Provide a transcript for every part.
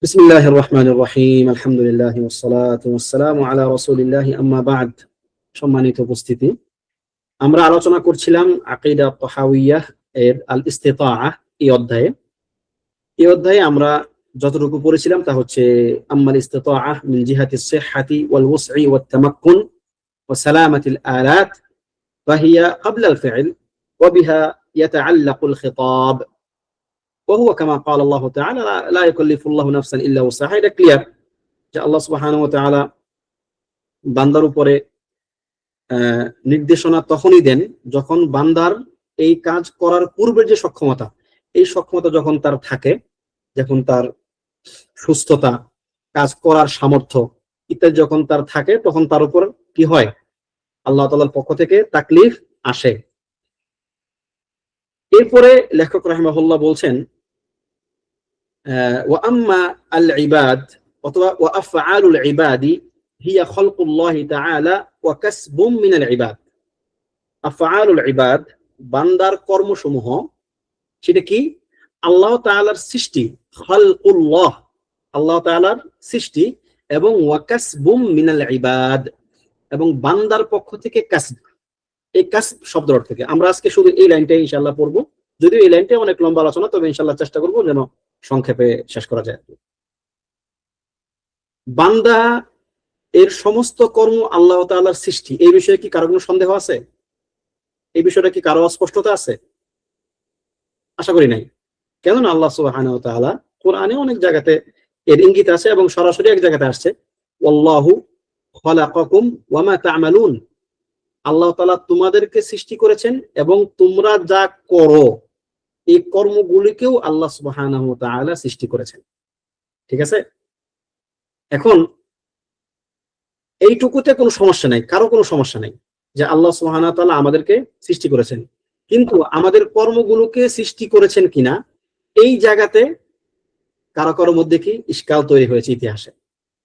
বিসমিল্লাহির রহমানির রহিম আলহামদুলিল্লাহি ওয়াসসালাতু ওয়াসসালামু আলা রাসূলিল্লাহি আম্মা বা'দ। সম্মানিত উপস্থিতি, আমরা আলোচনা করছিলাম আকীদা তাহাউইয়াহ এর আল ইস্তিতাআহ এই অধ্যায়ে আমরা যতটুকু পড়েছিলাম তা হচ্ছে আম্মাল ইস্তিতাআহ মিন জিহাতিস সিহহাতি ওয়াল ওয়াস'i ওয়াত তামাক্কুন ওয়া সালামাতিল আলাত ফাহিয়া ক্বাবলা আল ফি'ল ওয়া বিহা ইয়াতাআল্লাকুল খিতাব وهو كما قال الله تعالى لا يكلف الله نفسا الا وسعها। এটা ক্লিয়ার যে আল্লাহ সুবহানাহু ওয়া তাআলা বান্দার উপরে নির্দেশনা তখনই দেন যখন বান্দার এই কাজ করার পূর্বের যে সক্ষমতা, এই সক্ষমতা যখন তার থাকে, যখন তার সুস্থতা, কাজ করার সামর্থ্য ইত্যাদি যখন তার থাকে, তখন তার উপর কি হয়? আল্লাহ তাআলার পক্ষ থেকে তাকলিফ আসে। এরপরে লেখক রাহিমাহুল্লাহ বলছেন ওয়া আম্মা আল ইবাদ অথবা ওয়া আফআলুল ইবাদি হিয়া খালকুল্লাহি তাআলা ওয়া কাসবুম মিনাল ইবাদ। আফআলুল ইবাদ, বান্দার কর্মসমূহ, সেটা কি? আল্লাহ তাআলার সৃষ্টি, খালকুল্লাহ, আল্লাহ তাআলার সৃষ্টি, এবং ওয়া কাসবুম মিনাল ইবাদ, এবং বান্দার পক্ষ থেকে কাসব। এই কাসব শব্দের অর্থ থেকে আমরা আজকে শুধু এই লাইনটাই ইনশাআল্লাহ পড়বো, যদিও এই লাইনটা অনেক লম্বা আলোচনা, তবে ইনশাআল্লাহ চেষ্টা করবো যেন সংক্ষেপে শেষ করা যায়। বান্দা এর সমস্ত কর্ম আল্লাহ তাআলার সৃষ্টি, এই বিষয়ে কি কারো কোনো সন্দেহ আছে? এই বিষয়টা কি কারো অস্পষ্টতা আছে? আশা করি নাই। কেননা আল্লাহ সুবহানাহু ওয়া তাআলা কোরআনে অনেক জায়গাতে এর ইঙ্গিত আছে এবং সরাসরি এক জায়গাতে আসছে, ওয়াল্লাহু খালাকাকুম ওয়া মা তা'মালুন। আল্লাহ তাআলা তোমাদেরকে সৃষ্টি করেছেন এবং তোমরা যা করো এই কর্মগুলিকেও আল্লাহ সুবহানাহু ওয়া তাআলা সৃষ্টি করেছেন। ঠিক আছে? এখন এইটুকুতে কোনো সমস্যা নাই, কারো কোনো সমস্যা নাই যে আল্লাহ সুবহানাহু ওয়া তাআলা আমাদেরকে সৃষ্টি করেছেন, কিন্তু আমাদের কর্মগুলোকে সৃষ্টি করেছেন কিনা, এই জায়গাতে কারো কারো মধ্যে কি ইশকাল তৈরি হয়েছে ইতিহাসে,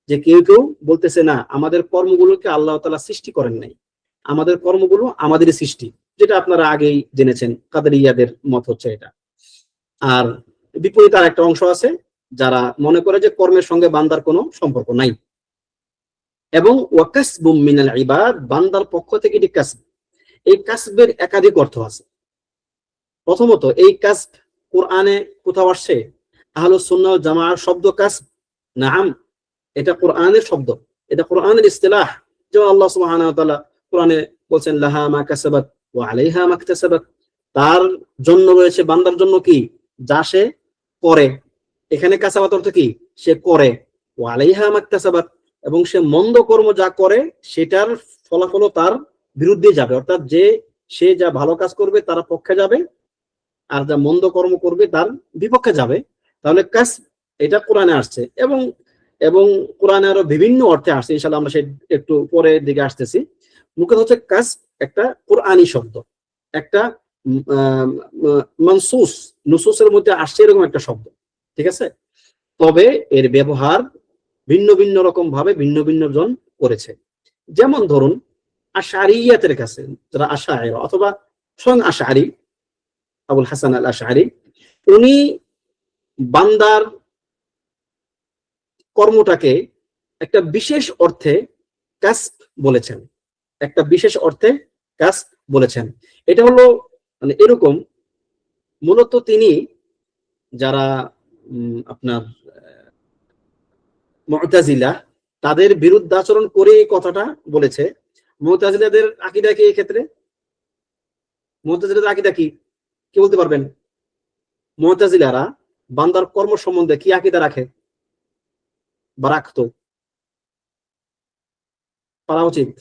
যে কেউ কেউ বলতেছে না, আমাদের কর্মগুলোকে আল্লাহ তাআলা সৃষ্টি করেন নাই, আমাদের কর্মগুলো আমাদেরই সৃষ্টি, যেটা আপনারা আগেই জেনেছেন, কাদেরিয়াদের মত হচ্ছে এটা। আর বিপরীত আর একটা অংশ আছে যারা মনে করে যে কর্মের সঙ্গে বান্দার কোনো সম্পর্ক নাই, এবং ওয়া কাসবুম মিনাল ইবাদ, বান্দার পক্ষ থেকে এটি কাসব। এই কাসবের একাধিক অর্থ আছে। প্রথমত, এই কাসব কোরআনে কোথাও আসছে? আহলুস সুন্নাহ ওয়াল জামাআর শব্দ কাসব, নাম, এটা কোরআনের শব্দ, এটা কোরআনের ইসতিলাহ। যেমন আল্লাহ সুবহানাহু ওয়া তাআলা কোরআনে বলছেন লাহা মা কাসাবাত ওয়া আলাইহা মা ইকতাসাবাত, তার জন্য রয়েছে, বান্দার জন্য কি? যা সে করে। এখানে কাসাবাত অর্থ কি? সে করে। ওয়া আলাইহা মা ইকতাসাবাত, এবং সে মন্দ কর্ম যা করে সেটার ফলাফল তার বিরুদ্ধে যাবে, অর্থাৎ যে সে যা ভালো কাজ করবে তার পক্ষে যাবে, আর যা মন্দ কর্ম করবে তার বিপক্ষে যাবে। তাহলে কাসব এটা কোরআনে আসছে, এবং এবং কোরআনে আরো বিভিন্ন অর্থে আসছে, ইনশাআল্লাহ আমরা সেই একটু পরের দিকে আসতেছি। মুখ্যত হচ্ছে কাসব একটা কোরআনী শব্দ, একটা মানসুস, নুসুসের মধ্যে আসছে এরকম একটা শব্দ। ঠিক আছে? তবে এর ব্যবহার ভিন্ন ভিন্ন রকম ভাবে ভিন্ন ভিন্ন জন করেছে। যেমন ধরুন আশআরিয়াতের কাছে, যারা আশআরি অথবা স্বয়ং আশআরি, আবুল হাসান আল আশআরি, উনি বান্দার কর্মটাকে একটা বিশেষ অর্থে কাসব বলেছেন, একটা বিশেষ অর্থে কাসব বলেছেন। এটা হলো মানে এরকম, মূলত তিনি যারা আপনার মুতাজিলা, তাদের বিরুদ্ধাচরণ করে এই কথাটা বলেছে। মুতাজিলাদের আকীদা কি এই ক্ষেত্রে? মুতাজিলাদের আকীদা কি, কি বলতে পারবেন? মুতাজিলারা বান্দার কর্ম সম্বন্ধে কি আকীদা রাখে বা রাখতো? পারা উচিত,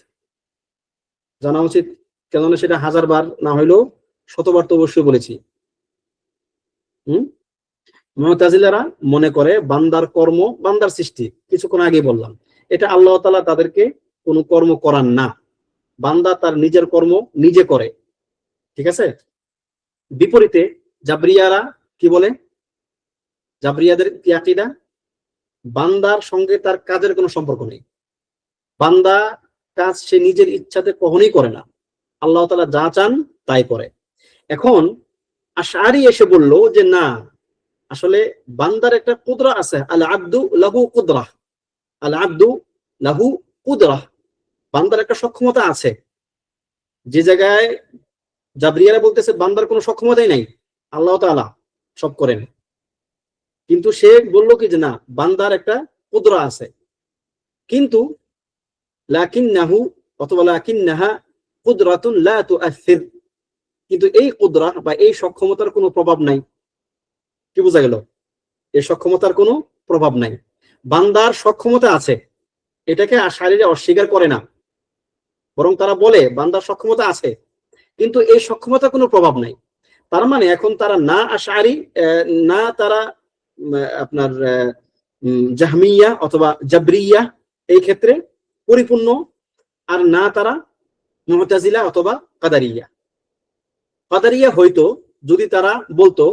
জানা উচিত, কেননা সেটা 1000 বার না হইলেও 100 বার তো অবশ্যই বলেছি। মুতাজিলারা মনে করে বান্দার কর্ম বান্দার সৃষ্টি, কিছুক্ষণ আগে বললাম, এটা আল্লাহ তাআলা তাদেরকে কোনো কর্ম করান না, বান্দা তার নিজের কর্ম নিজে করে। ঠিক আছে? বিপরীতে জাবরিয়ারা কি বলে? জাবরিয়াদের কি আকীদা? বান্দার সঙ্গে তার কাজের কোনো সম্পর্ক নেই, বান্দা কাজ সে নিজের ইচ্ছাতে কখনোই করে না, আল্লাহ তাআলা যা চান তাই করে। এখন আশআরি এসে বলল যে না, আসলে বান্দার একটা কুদরা আছে, আল আব্দু লাহু কুদরা, আল আব্দু লাহু কুদরা, বান্দার একটা সক্ষমতা আছে। যে জায়গায় জাবরিয়ারা বলতেছে বান্দার কোনো সক্ষমতাই নাই, আল্লাহ তাআলা সব করেন, কিন্তু সে বলল কি যে না, বান্দার একটা কুদরা আছে। কিন্তু লাকিন্নাহু অথবা লাকিন্নাহা কুদরাতুন লা তুআসির, কিন্তু এই কুদরা বা এই সক্ষমতার কোনো প্রভাব নাই। কি বোঝা গেল? এই সক্ষমতার কোনো প্রভাব নাই। বান্দার সক্ষমতা আছে, এটাকে আশারীরা অস্বীকার করে না, বরং তারা বলে বান্দার সক্ষমতা আছে কিন্তু এই সক্ষমতার কোনো প্রভাব নাই। তার মানে এখন তারা না আশারি, না তারা আপনার জাহমিয়া অথবা জাবরিয়া এই ক্ষেত্রে পরিপূর্ণ, আর না তারা মুতাজিলা অথবা কাদারিয়া। কাদারিয়া হয়তো যদি তারা বলতো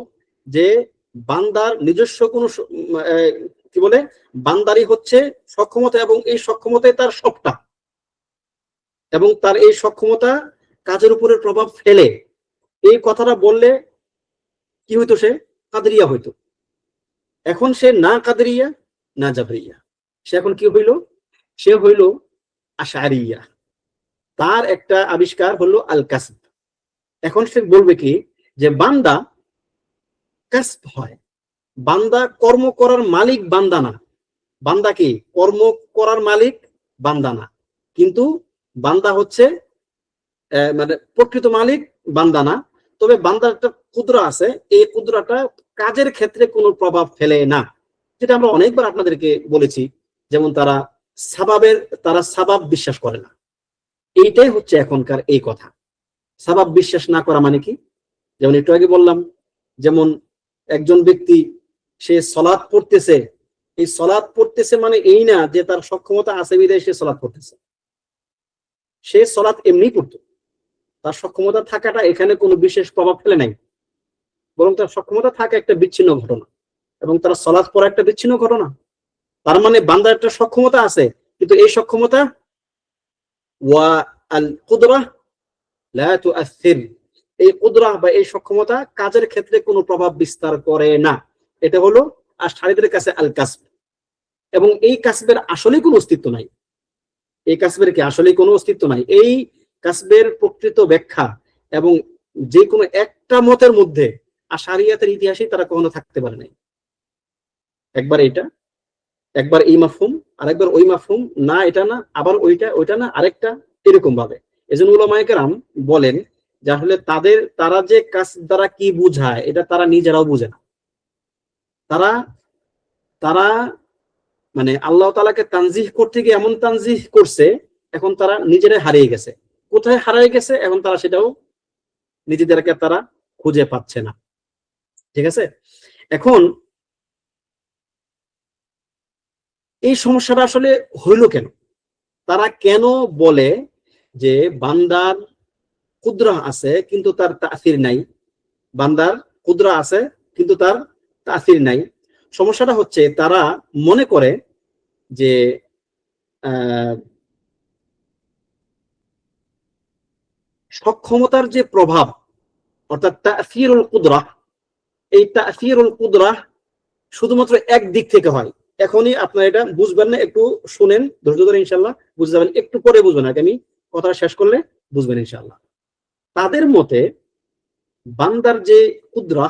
যে বান্দার নিজস্ব কোনো কি বলে, বান্দারই হচ্ছে সক্ষমতা এবং এই সক্ষমতায় তার সবটা, এবং তার এই সক্ষমতা কাজের উপরে প্রভাব ফেলে, এই কথাটা বললে কি হইতো, সে কাদরিয়া হইতো। এখন সে না কাদরিয়া না জাবরিয়া, সে এখন কি হইল, সে হইল আশারিয়া। তার একটা আবিষ্কার হলো আল কাসব। এখন সে বলবে কি যে বান্দা কাসব হয়, বান্দা কর্ম করার মালিক বান্দা না। বান্দা কি কর্ম করার মালিক বান্দা না, কিন্তু বান্দা হচ্ছে মানে প্রকৃত মালিক বান্দা না। তবে বান্দার একটা কুদরা আছে, এই কুদরাটা কাজের ক্ষেত্রে কোনো প্রভাব ফেলে না, যেটা আমরা অনেকবার আপনাদেরকে বলেছি। যেমন তারা সাবাব বিশ্বাস করে না, এইটাই হচ্ছে এখনকার এই কথা। সাবাব বিশ্বাস না করা মানে কি, যেমন একটু আগে বললাম, যেমন একজন ব্যক্তি সে সলাৎ পড়তেছে, এই সলাৎ পড়তেছে মানে এই না যে তার সক্ষমতা আছে বিধায় সে সলাৎ পড়তেছে। সে সলাৎ এমনি পড়তো, তার সক্ষমতা থাকাটা এখানে কোনো বিশেষ প্রভাব ফেলে নাই, বরং তার সক্ষমতা থাকা একটা বিচ্ছিন্ন ঘটনা, এবং তার সলাৎ পড়া একটা বিচ্ছিন্ন ঘটনা। তার মানে বান্দার একটা সক্ষমতা আছে, কিন্তু এই সক্ষমতা ওয়া আল কুদরা লা তুআসির, এই কুদরা বা এই সক্ষমতা কাজের ক্ষেত্রে কোনো প্রভাব বিস্তার করে না। এটা হলো আশারীদের কাছে আল কাসব, এবং এই কাসবের আসলে কোনো অস্তিত্ব নাই। এই কাসবের কি আসলে কোনো অস্তিত্ব নাই? এই কাসবের প্রকৃত ব্যাখ্যা এবং যে কোনো একটা মতের মধ্যে আশারিয়াতের ইতিহাসে তারা কখনো থাকতে পারে নাই। একবার এটা, একবার এই মাফহুম, আরেকবার ওই মাফহুম, না এটা না, আবার ওইটা না আরেকটা, এরকম ভাবে। এজন্য উলামায়ে কেরাম বলেন যে আসলে তারা যে কাজ দ্বারা কি বুঝায় এটা তারা নিজেরাও বুঝে না। তারা তারা মানে আল্লাহ তাআলাকে তানজিহ করতে গিয়ে এমন তানজিহ করছে, এখন তারা নিজেরাই হারিয়ে গেছে। কোথায় হারিয়ে গেছে এখন তারা সেটাও নিজেদেরকে তারা খুঁজে পাচ্ছে না। ঠিক আছে, এখন এই সমস্যাটা আসলে হইল কেন? তারা কেন বলে যে বান্দার কুদরা আছে কিন্তু তার তাসির নাই, বান্দার কুদরা আছে কিন্তু তার তাসির নাই? সমস্যাটা হচ্ছে তারা মনে করে যে সক্ষমতার যে প্রভাব, অর্থাৎ তাসিরুল কুদরা, এই তাসিরুল কুদরা শুধুমাত্র এক দিক থেকে হয়। এখনই আপনারা এটা বুঝবেন না, একটু শুনেন ধৈর্য ধরে, ইনশাল্লাহ বুঝতে যাবেন, একটু পরে বুঝবেন, আগে আমি কথা শেষ করলে বুঝবেন ইনশাল্লাহ। তাদের মতে বান্দার যে কুদরা,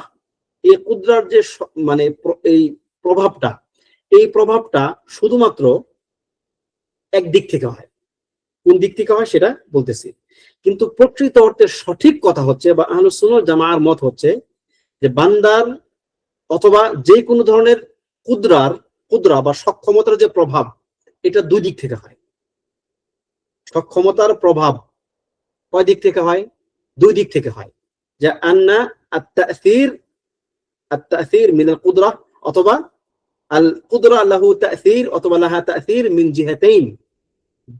এই কুদরার যে মানে এই প্রভাবটা, এই প্রভাবটা শুধুমাত্র এক দিক থেকে হয়। কোন দিক থেকে হয় সেটা বলতেছি, কিন্তু প্রকৃত অর্থে সঠিক কথা হচ্ছে বা আহলুস সুন্নাহ ওয়াল জামাআর মত হচ্ছে যে বান্দার অথবা যে কোনো ধরনের কুদরা বা সক্ষমতার যে প্রভাব, এটা দুই দিক থেকে হয়। সক্ষমতার প্রভাব কয় দিক থেকে হয়? দুই দিক থেকে হয়। যে আন্না আত-তা'সীর মিন আল-কুদরা, অথবা আল-কুদরা লাহু তা'সীর অথবা লাহা তা'সীর মিন জিহাতাইন,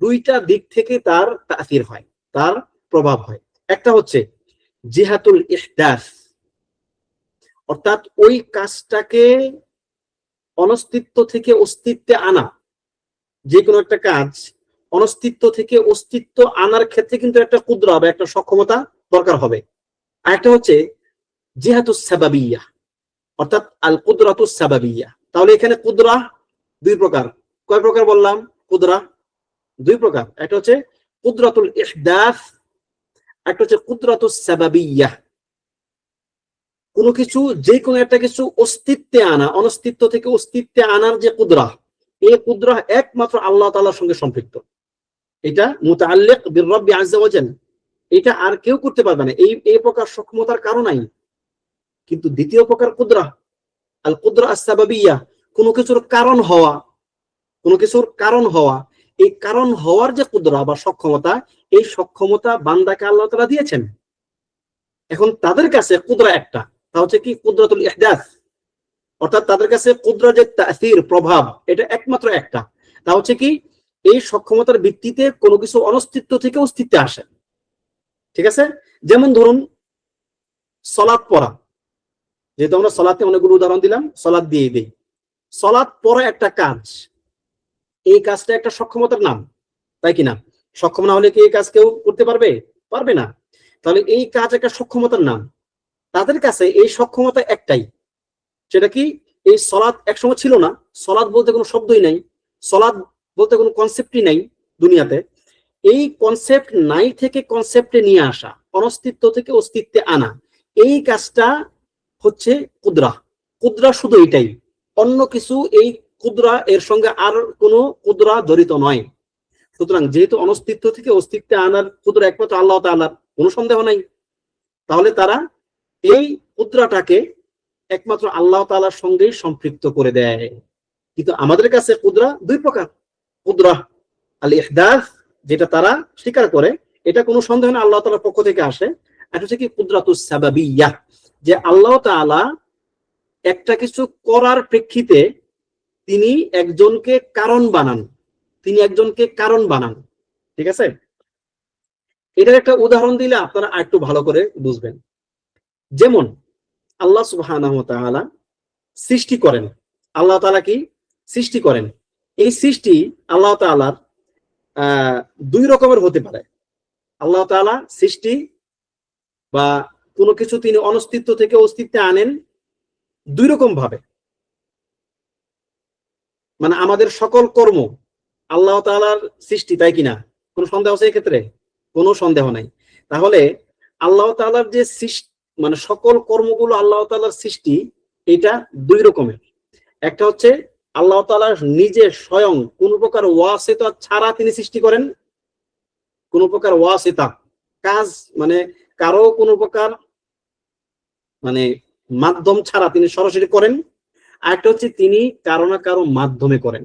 দুইটা দিক থেকে তার তা'সীর হয়, তার প্রভাব হয়। একটা হচ্ছে জিহাতুল ইহদাস, অর্থাৎ ওই কাজটাকে অনস্তিত্ব থেকে অস্তিত্বে আনা। যে কোনো একটা কাজ অনস্তিত্ব থেকে অস্তিত্ব আনার ক্ষেত্রে কিন্তু একটা কুদরা বা একটা সক্ষমতা দরকার হবে। আর একটা হচ্ছে জিহাতুস সাবাবিয়্যাহ, অর্থাৎ আল কুদরাতুস সাবাবিয়া। তাহলে এখানে কুদরা দুই প্রকার। কয় প্রকার বললাম? কুদরা দুই প্রকার। একটা হচ্ছে কুদরাতুল ইহদাস, একটা হচ্ছে কুদরাতুস সাবাবিয়া। কোনো কিছু, যে কোনো একটা কিছু অস্তিত্বে আনা, অনস্তিত্ব থেকে অস্তিত্বে আনার যে কুদরা, এই কুদরা একমাত্র আল্লাহ তাআলার সঙ্গে সম্পৃক্ত। এটা মুতাআল্লিক বির রাব্বি আযজা ওয়া জাল। এটা আর কেউ করতে পারবে না, এই প্রকার সক্ষমতার কারণেই। কিন্তু দ্বিতীয় প্রকার কুদরা, আল কুদরা আস-সাবাবিয়া, কোনো কিছুর কারণ হওয়া, কোনো কিছুর কারণ হওয়া, এই কারণ হওয়ার যে কুদরা বা সক্ষমতা, এই সক্ষমতা বান্দাকে আল্লাহ তাআলা দিয়েছেন। এখন তাদের কাছে কুদরা একটা, তা হচ্ছে কি কুদরাতুল ইহদাস, অর্থাৎ তাদের কাছে কুদরা যে তাসির, প্রভাব, এটা একমাত্র একটা, তা হচ্ছে কি এই সক্ষমতার ভিত্তিতে কোনো কিছু অনস্তিত্ব থেকে অস্তিত্বে আসে। ঠিক আছে? যেমন ধরুন সালাত পড়া, যেহেতু আমরা সালাতে অনেকগুলো উদাহরণ দিলাম, সালাত দিয়ে দিই। সালাত পড়া একটা কাজ, এই কাজটা একটা সক্ষমতার নাম, তাই কিনা? সক্ষম না হলে কি এই কাজ কেউ করতে পারবে? পারবে না। তাহলে এই কাজ একটা সক্ষমতার নাম। তাদের কাছে এই সক্ষমতা একটাই, সেটা কি এই সালাত একসময় ছিল না, সালাত বলতে কোনো শব্দই নাই, সালাত বলতে কোনো কনসেপ্টই নাই দুনিয়াতে। এই কনসেপ্ট নাই থেকে কনসেপ্টে নিয়ে আসা, অনস্তিত্ব থেকে অস্তিত্বে আনা, এই কাজটা হচ্ছে কুদরা। কুদরা শুধু এটাই, অন্য কিছু এই কুদরা এর সঙ্গে আর কোনো কুদরা জড়িত নয়। সুতরাং যেহেতু অনস্তিত্ব থেকে অস্তিত্বে আনার কুদরা একমাত্র আল্লাহ তাআলার, কোনো সন্দেহ নাই, তাহলে তারা এই কুদরাটাকে একমাত্র আল্লাহ তাআলার সঙ্গেই সম্পৃক্ত করে দেয়। কিন্তু আমাদের কাছে কুদরা দুই প্রকার। কুদরা আল ইহদাস, যেটা তারা স্বীকার করে, এটা কোনো সন্দেহ না আল্লাহ তাআলার পক্ষ থেকে আসে। আর হচ্ছে কি কুদরাতুস সাবাবিয়া, যে আল্লাহ তাআলা একটা কিছু করার প্রেক্ষিতে তিনি একজনকে কারণ বানান, তিনি একজনকে কারণ বানান। ঠিক আছে? এটার একটা উদাহরণ দিলে আপনারা আরেকটু ভালো করে বুঝবেন। যেমন আল্লাহ সুবহানাহু ওয়া তাআলা সৃষ্টি করেন। আল্লাহ তাআলা কি সৃষ্টি করেন? এই সৃষ্টি আল্লাহ তাআলার দুই রকমের হতে পারে। আল্লাহ তাআলা সৃষ্টি বা কোনো কিছু তিনি অনস্তিত্ব থেকে অস্তিত্বে আনেন দুই রকম ভাবে। মানে আমাদের সকল কর্ম আল্লাহ তাআলার সৃষ্টি, তাই কিনা? কোনো সন্দেহ আছে এক্ষেত্রে? কোনো সন্দেহ নাই। তাহলে আল্লাহ তাআলার যে সৃষ্টি, মানে সকল কর্মগুলো আল্লাহ তাআলার সৃষ্টি, এটা দুই রকমের। একটা হচ্ছে আল্লাহ তাআলা নিজে স্বয়ং কোন প্রকার ওয়াসিতা ছাড়া তিনি সৃষ্টি করেন, কোন প্রকার ওয়াসিতা কাজ, মানে কারো কোন প্রকার মানে মাধ্যম ছাড়া তিনি সরাসরি করেন। আরেকটা হচ্ছে তিনি কারো না কারো মাধ্যমে করেন।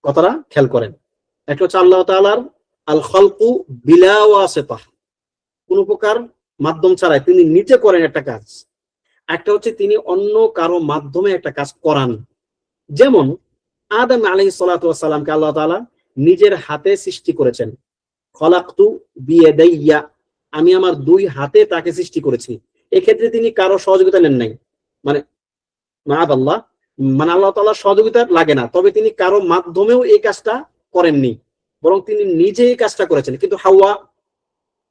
কথাটা খেয়াল করেন। একটা হচ্ছে আল্লাহ তাআলার আল খালকু বিলা ওয়াসিতা, কোন প্রকার মাধ্যম ছাড়াই তিনি নিজে করেন একটা কাজ। একটা হচ্ছে তিনি অন্য কারো মাধ্যমে একটা কাজ করান। যেমন আদম আলাইহিস সালাতু ওয়াস সালামকে আল্লাহ তাআলা নিজের হাতে সৃষ্টি করেছেন। খলাকতু বিয়াদাইয়া, আমি আমার দুই হাতে তাকে সৃষ্টি করেছি। এক্ষেত্রে তিনি কারো সহযোগিতা নেন নাই, মানে মাআদাল্লাহ, মানে আল্লাহ তাআলার সহযোগিতা লাগে না, তবে তিনি কারো মাধ্যমেও এই কাজটা করেননি, বরং তিনি নিজে এই কাজটা করেছেন। কিন্তু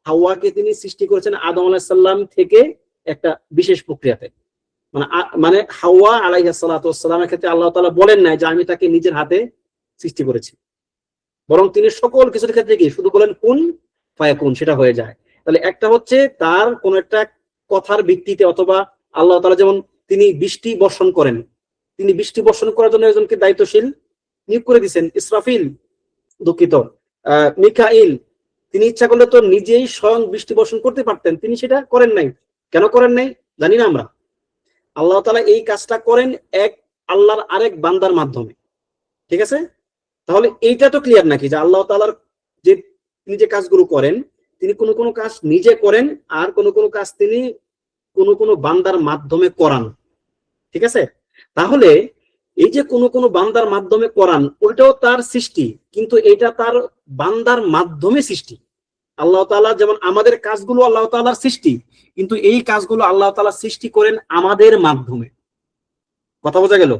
হাওয়াকে তিনি সৃষ্টি করেছেন আদম আলাইহিস সালাম থেকে একটা বিশেষ প্রক্রিয়াতে। মানে হাওয়া আলাইহিস সালাতু ওয়াস সালামের ক্ষেত্রে আল্লাহ তাআলা বলেন নাই যে আমি তাকে নিজের হাতে সৃষ্টি করেছি, বরং তিনি সকল কিছুর ক্ষেত্রে কি শুধু বলেন কুন ফায়াকুন, সেটা হয়ে যায়। তাহলে একটা হচ্ছে তার কোন একটা কথার ভিত্তিতে, অথবা আল্লাহ তাআলা যেমন তিনি বৃষ্টি বর্ষণ করেন, তিনি বৃষ্টি বর্ষণ করার জন্য একজনকে দায়িত্বশীল নিয়োগ করে দিয়েছেন, ইসরাফিল, দুঃখিত, মিকাইল। তিনি ইচ্ছা করলে তো নিজেই স্বয়ং বৃষ্টি বর্ষণ করতে পারতেন, তিনি সেটা করেন নাই। কেন করেন নাই জানি না আমরা। আল্লাহ তাআলা এই কাজটা করেন এক আল্লাহর আরেক বান্দার মাধ্যমে। ঠিক আছে? তাহলে এইটা তো ক্লিয়ার নাকি যে আল্লাহ তাআলার যে তিনি যে কাজগুলো করেন, তিনি কোনো কোনো কাজ নিজে করেন, আর কোনো কোনো কাজ তিনি কোনো কোনো বান্দার মাধ্যমে করান। ঠিক আছে? তাহলে এই যে কোনো কোনো বান্দার মাধ্যমে করান, ওইটাও তার সৃষ্টি, কিন্তু এটা তার বান্দার মাধ্যমে সৃষ্টি। আল্লাহ তাআলা যেমন আমাদের কাজগুলো আল্লাহ তাআলার সৃষ্টি, কিন্তু এই কাজগুলো আল্লাহ তাআলা সৃষ্টি করেন আমাদের মাধ্যমে। কথা বোঝা গেল?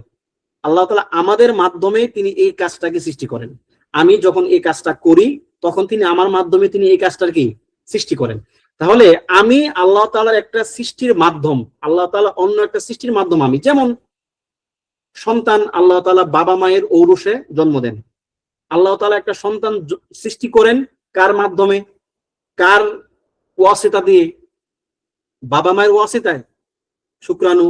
আল্লাহ তাআলা আমাদের মাধ্যমে তিনি এই কাজটাকে সৃষ্টি করেন। আমি যখন এই কাজটা করি, তখন তিনি আমার মাধ্যমে তিনি এই কাজটার কি সৃষ্টি করেন। তাহলে আমি আল্লাহ তাআলার একটা সৃষ্টির মাধ্যম, আল্লাহ তাআলা অন্য একটা সৃষ্টির মাধ্যম। আমি যেমন সন্তান আল্লাহ তাআলা বাবা মায়ের ঔরসে জন্ম দেন, আল্লাহ তাআলা একটা সন্তান সৃষ্টি করেন কার মাধ্যমে, কার ওয়াসিতা দিয়ে? বাবা মায়ের ওয়াসিতায়। শুক্রাণু,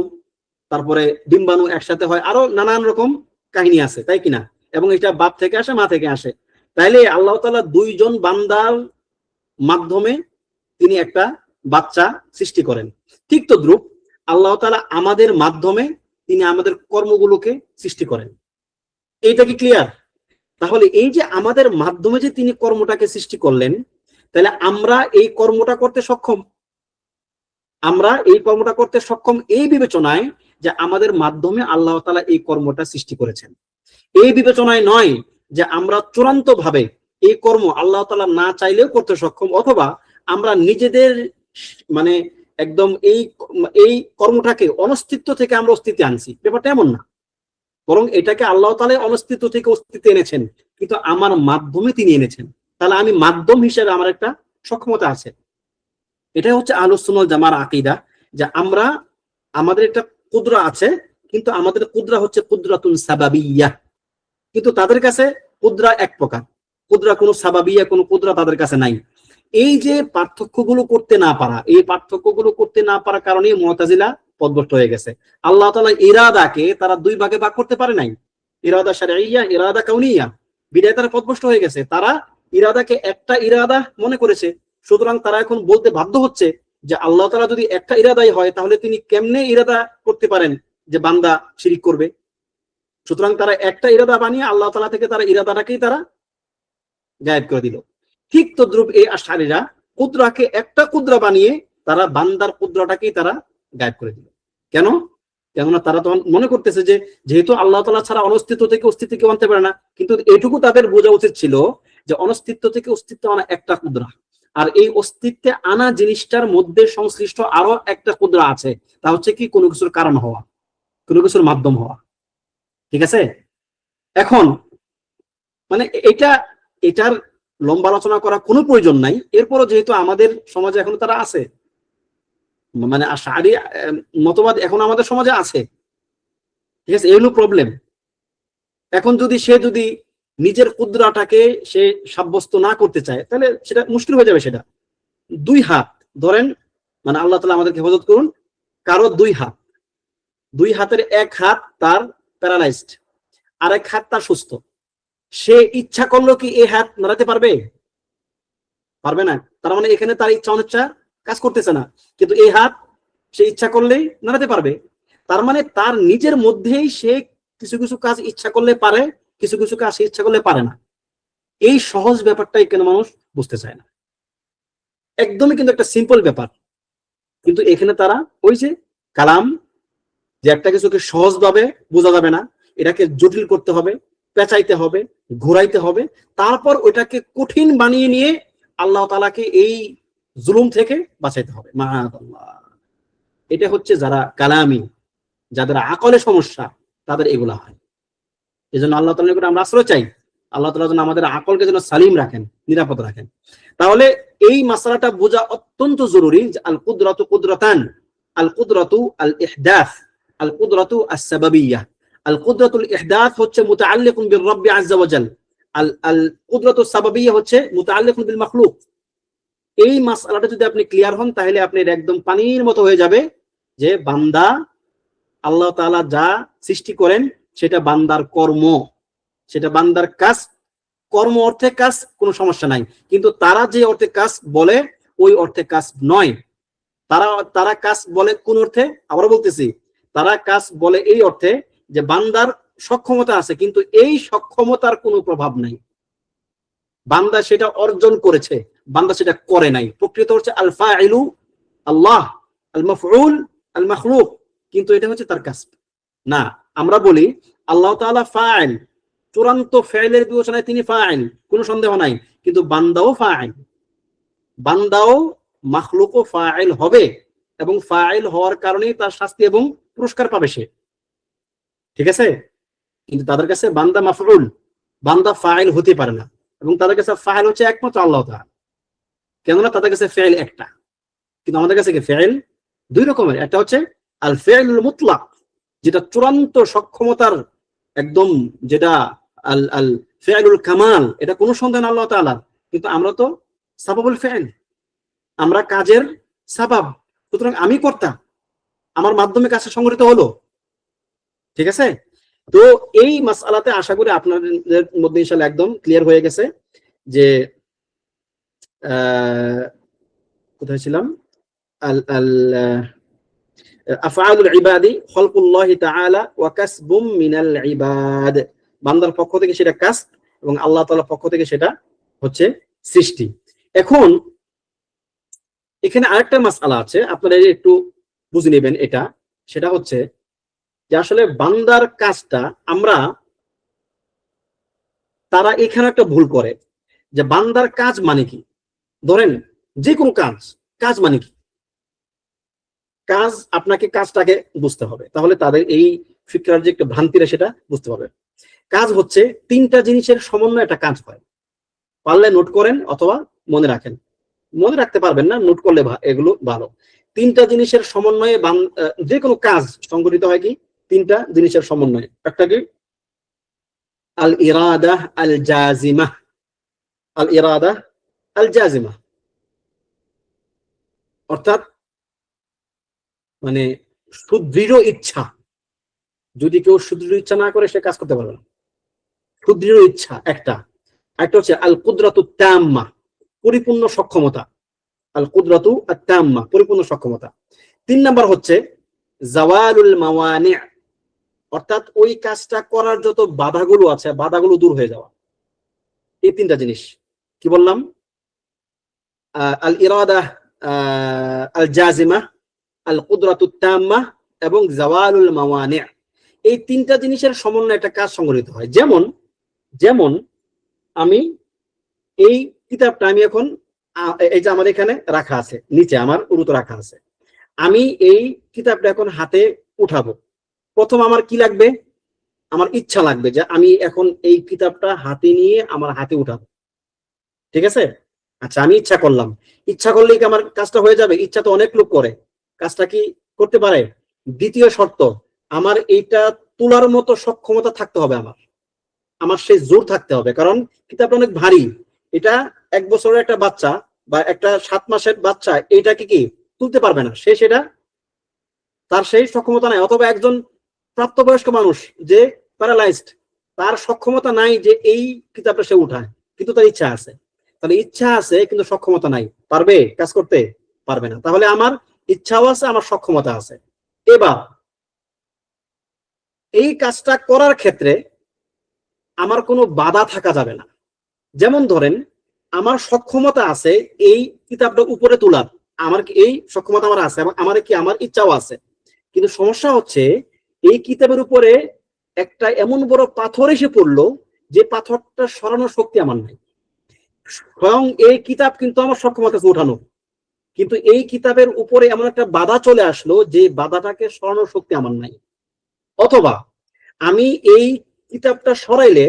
তারপরে ডিম্বাণু একসাথে হয়, আরো নানান রকম কাহিনী আছে, তাই কিনা? এবং এটা বাপ থেকে আসে, মা থেকে আসে। তাইলে আল্লাহ তাআলা দুইজন বান্দার মাধ্যমে তিনি একটা বাচ্চা সৃষ্টি করেন। ঠিক তদ্রূপ আল্লাহ তাআলা আমাদের মাধ্যমে তিনি আমাদের কর্মগুলোকে সৃষ্টি করেন। এইটা কি ক্লিয়ার? তাহলে এই যে আমাদের মাধ্যমে যে তিনি কর্মটাকে সৃষ্টি করলেন, তাহলে আমরা এই কর্মটা করতে সক্ষম। আমরা এই কর্মটা করতে সক্ষম এই বিবেচনায় যে আমাদের মাধ্যমে আল্লাহ তাআলা এই কর্মটা সৃষ্টি করেছেন। এই বিবেচনায় নয় যে আমরা চূড়ান্ত ভাবে এই কর্ম আল্লাহ তাআলা না চাইলেও করতে সক্ষম, অথবা আমরা নিজেদের মানে একদম এই কর্মটাকে অনস্তিত্ব থেকে আমরা অস্তিত্বে আনছি। ব্যাপারটা এমন না, বরং এটাকে আল্লাহ তাআলা অনস্তিত্ব থেকে অস্তিত্বে এনেছেন, কিন্তু আমার মাধ্যমে তিনি এনেছেন। তাহলে আমি মাধ্যম হিসেবে আমার একটা সক্ষমতা আছে। এটাই হচ্ছে আহলুস সুন্নাহ ওয়াল জামার আকীদা, যে আমরা আমাদের একটা কুদরা আছে, কিন্তু আমাদের কুদরা হচ্ছে কুদরাতুন সাবাবিয়্যাহ। কিন্তু তাদের কাছে কুদরা এক প্রকার, কুদরা কোনো সাবাবিয়া, কোনো কুদরা তাদের কাছে নাই। এই যে পার্থক্যগুলো করতে না পারা, এই পার্থক্যগুলো করতে না পারার কারণে মুতাজিলা পথভ্রষ্ট হয়ে গেছে। আল্লাহ তাআলা ইরাদাকে তারা দুই ভাগে ভাগ করতে পারে নাই, ইরাদা শারঈয়া, ইরাদা কাউনিয়া। বিদায় তারা পথভ্রষ্ট হয়ে গেছে। তারা ইরাদাকে একটা ইরাদা মনে করেছে, সুতরাং তারা এখন বলতে বাধ্য হচ্ছে যে আল্লাহ তাআলা যদি একটা ইরাদাই হয়, তাহলে তিনি কেমনে ইরাদা করতে পারেন যে বান্দা শিরিক করবে? সুতরাং তারা একটা ইরাদা বানিয়ে আল্লাহ তাআলা থেকে তারা ইরাদাটাকেই তারা গায়েব করে দিল। ঠিক তদ্রুপ এই আশআরীরা কুদরাকে একটা কুদরা বানিয়ে তারা বান্দার কুদরাটাকেই তারা গায়েব করে দিল। কেন? কেননা তারা তখন মনে করতেছে যে যেহেতু আল্লাহ তাআলা ছাড়া অনস্তিত্ব থেকে অস্তিত্ব কেউ আনতে পারে না, কিন্তু এটুকু তাদের বোঝা উচিত ছিল যে অনস্তিত্ব থেকে অস্তিত্ব আনা একটা কুদরা, আর এই অস্তিত্বে আনা জিনিসটার মধ্যে সংশ্লিষ্ট আরো একটা কুদরা আছে, তা হচ্ছে কি কোনো কিছুর কারণ হওয়া, কোনো কিছুর মাধ্যম হওয়া। ঠিক আছে? এখন মানে এটার লম্বা আলোচনা করা কোনো প্রয়োজন নাই। এরপরও যেহেতু আমাদের সমাজে এখন তারা আছে, মানে আশআরী মতবাদ এখন আমাদের সমাজে আছে, ঠিক আছে, এই হলো প্রবলেম। এখন যদি নিজের কুদরাটাকে সে সাব্যস্ত না করতে চায়, তাহলে সেটা মুশকিল হয়ে যাবে। সেটা দুই হাত ধরেন, মানে আল্লাহ তাআলা আমাদেরকে হেফাজত করুন, কারো দুই হাতের এক হাত তার প্যারালাইজড, আরেক হাত তার সুস্থ। সে ইচ্ছা করলো কি এই হাত নাড়াতে পারবে? পারবে না। তার মানে এখানে তার ইচ্ছা অনিচ্ছা কাজ করতেছে না, কিন্তু এই হাত সে ইচ্ছা করলেই নাড়াতে পারবে। তার মানে তার নিজের মধ্যেই সে কিছু কিছু কাজ ইচ্ছা করলে পারে, কিছু কিছু কাজ সে ইচ্ছা করলে পারে না। এই সহজ ব্যাপারটাই কেন মানুষ বুঝতে চায় না? একদমই কিন্তু একটা সিম্পল ব্যাপার, কিন্তু এখানে তারা ওই যে কালাম, যে একটা কিছুকে সহজভাবে বোঝা যাবে না, এটাকে জটিল করতে হবে, পেঁচাইতে হবে, ঘোরাইতে হবে, তারপর ওইটাকে কঠিন বানিয়ে নিয়ে আল্লাহ তাআলাকে এই জুলুম থেকে বাঁচাইতে হবে। মাআযাল্লাহ। এটা হচ্ছে যারা কালামি, যাদের আকলে সমস্যা, তাদের এগুলা হয়। এই জন্য আল্লাহ তাআলার নিকট আমরা আশ্রয় চাই, আল্লাহ তাআলা যেন আমাদের আকলকে যেন সালিম রাখেন, নিরাপদ রাখেন। তাহলে এই মাসআলাটা বোঝা অত্যন্ত জরুরি যে আল কুদরাতু কুদরাতান, আল কুদরাতু আল ইহদাস, আল কুদরাতু আস-সাবাবিয়্যাহ। আল কুদরাতুল ইহদাস হচ্ছে মুতাআল্লিকুন বির রাব্বি আযজা ওয়া জাল, আল কুদরাতুস সাবাবিয়্যাহ হচ্ছে মুতাআল্লিকুন বিল মাখলুক। এই মাসআলাটা যদি আপনি ক্লিয়ার হন, তাহলে আপনি একদম পানির মতো হয়ে যাবে যে বান্দা, আল্লাহ তাআলা যা সৃষ্টি করেন সেটা বান্দার কর্ম, সেটা বান্দার কাজ। কর্ম অর্থে কাজ, কোনো সমস্যা নাই, কিন্তু তারা যে অর্থে কাজ বলে ওই অর্থে কাজ নয়। তারা কাজ বলে কোন অর্থে? আবার বলতেছি, তারা কাজ বলে এই অর্থে যে বান্দার সক্ষমতা আছে, কিন্তু এই সক্ষমতার কোনো প্রভাব নাই। বান্দা সেটা অর্জন করেছে, বান্দা সেটা করে নাই। প্রকৃত হচ্ছে আল ফাইলু আল্লাহ, আল মাফউল আল মাখলুক, কিন্তু এটা হচ্ছে তার কাজ না। আমরা বলি আল্লাহ তাআলা ফাইল, চূড়ান্ত ফেলের বিবেচনায় তিনি ফাইল, কোনো সন্দেহ নাই, কিন্তু বান্দাও ফাইল, বান্দাও মাখলুকও ফাইল হবে, এবং ফাইল হওয়ার কারণেই তার শাস্তি এবং পুরস্কার পাবে সে। ঠিক আছে? কিন্তু তাদের কাছে বান্দা মাফউল, বান্দা ফাইল হতে পারে না, এবং তাদের কাছে ফাইল হচ্ছে একমাত্র আল্লাহ তাআলা, কেননা তাদের কাছে ফেল একটা। কিন্তু আমাদের কাছে কি ফেল দুই রকমের, একটা হচ্ছে আল ফেলুল মুতলাক, যেটা চূড়ান্ত সক্ষমতার একদম, যেটা আল আল ফেলুল কামাল, এটা কোনো সন্দেহ না আল্লাহ তাআলা। কিন্তু আমরা তো সাবাবুল ফেল, আমরা কাজের সাবাব, সুতরাং আমি করতাম, আমার মাধ্যমে কাজটা সংগঠিত হলো। ঠিক আছে, তো এই মাসআলাতে আশা করি আপনাদের মধ্যে ইনশাআল্লাহ একদম ক্লিয়ার হয়ে গেছে যে কোথায় ছিলাম, আল আল আফআলুল ইবাদি খালকুল্লাহি তাআলা ওয়া কাসবুম মিনাল ইবাদ, বান্দার পক্ষ থেকে সেটা কাসব এবং আল্লাহ তাআলার পক্ষ থেকে সেটা হচ্ছে সৃষ্টি। এখন এখানে আরেকটা মাসআলা আছে, আপনারা একটু বুঝে নেবেন এটা, সেটা হচ্ছে যে আসলে বান্দার কাজটা আমরা, তারা এখানে একটা ভুল করে যে বান্দার কাজ মানে কি, ধরেন যে কোনো কাজ, কাজ মানে কি, কাজ আপনাকে কাজটাকে বুঝতে হবে, তাহলে তাদের এই ফিকরার যে একটা ভ্রান্তিরা সেটা বুঝতে হবে। কাজ হচ্ছে তিনটা জিনিসের সমন্বয়ে একটা কাজ হয়, পারলে নোট করেন অথবা মনে রাখেন, মনে রাখতে পারবেন না নোট করলে এগুলো ভালো। তিনটা জিনিসের সমন্বয়ে যে কোনো কাজ সংগঠিত হয় কি, তিনটা জিনিসের সমন্বয়ে। একটা কি আল ইরাদা আল জাজিমা, আল ইরাদা আল জাজিমা, অর্থাৎ মানে সুদৃঢ় ইচ্ছা। যদি কেউ সুদৃঢ় ইচ্ছা না করে সে কাজ করতে পারবে না, সুদৃঢ় ইচ্ছা একটা। একটা হচ্ছে আল কুদরাতু তাম্মা, পরিপূর্ণ সক্ষমতা, আল কুদরাতু আত-তাম্মা, পরিপূর্ণ সক্ষমতা। 3 নাম্বার হচ্ছে জাওয়ালুল মাওয়ানি, অর্থাৎ ওই কাজটা করার যত বাধাগুলো আছে বাধাগুলো দূর হয়ে যাওয়া। এই তিনটা জিনিস কি বললাম, আল ইরাদা আল জাজিমা, আল কুদরাতু তাম্মা এবং জাওয়ালুল মাওয়ানি, এই তিনটা জিনিসের সমন্বয়ে একটা কাজ সংগঠিত হয়। যেমন যেমন আমি এই কিতাবটা আমি এখন এই যে আমার এখানে রাখা আছে, নিচে আমার উরুতে রাখা আছে, আমি এই কিতাবটা এখন হাতে উঠাবো, প্রথম আমার কি লাগবে, আমার ইচ্ছা লাগবে যে আমি এখন এই কিতাবটা হাতে নিয়ে আমার হাতে উঠাবো। ঠিক আছে, আচ্ছা আমি ইচ্ছা করলাম, ইচ্ছা করলেই কি আমার কাজটা হয়ে যাবে? ইচ্ছা তো অনেক লোক করে, কাজটা কি করতে পারে? দ্বিতীয় শর্ত, আমার এইটা তোলার মতো সক্ষমতা থাকতে হবে, আমার আমার সেই জোর থাকতে হবে, কারণ কিতাবটা অনেক ভারী। এটা 1 বছরের একটা বাচ্চা বা একটা 7 মাসের বাচ্চা এইটাকে কি তুলতে পারবে না, সে সেটা তার সেই সক্ষমতা নাই। অথবা একজন প্রাপ্তবয়স্ক মানুষ যে প্যারালাইজড, তার সক্ষমতা নাই যে এই কিতাবটা সে উঠায়, কিন্তু তার ইচ্ছা আছে। তাহলে ইচ্ছা আছে কিন্তু সক্ষমতা নাই, পারবে কাজ করতে? পারবে না। তাহলে আমার ইচ্ছাও আছে, আমার সক্ষমতা আছে। এবার এই কাজটা করার ক্ষেত্রে আমার কোনো বাধা থাকা যাবে না। যেমন ধরেন আমার সক্ষমতা আছে এই কিতাবটা উপরে তোলার, আমার এই সক্ষমতা আমার আছে, এবং আমার কি আমার ইচ্ছাও আছে, কিন্তু সমস্যা হচ্ছে এই কিতাবের উপরে একটা এমন বড় পাথর এসে পড়লো যে পাথরটা সরানোর শক্তি আমার নাই। স্বয়ং এই কিতাব কিন্তু আমার সক্ষমতা আছে উঠানো, কিন্তু এই কিতাবের উপরে এমন একটা বাধা চলে আসলো যে বাধাটাকে সরানোর শক্তি আমার নাই। অথবা আমি এই কিতাবটা সরাইলে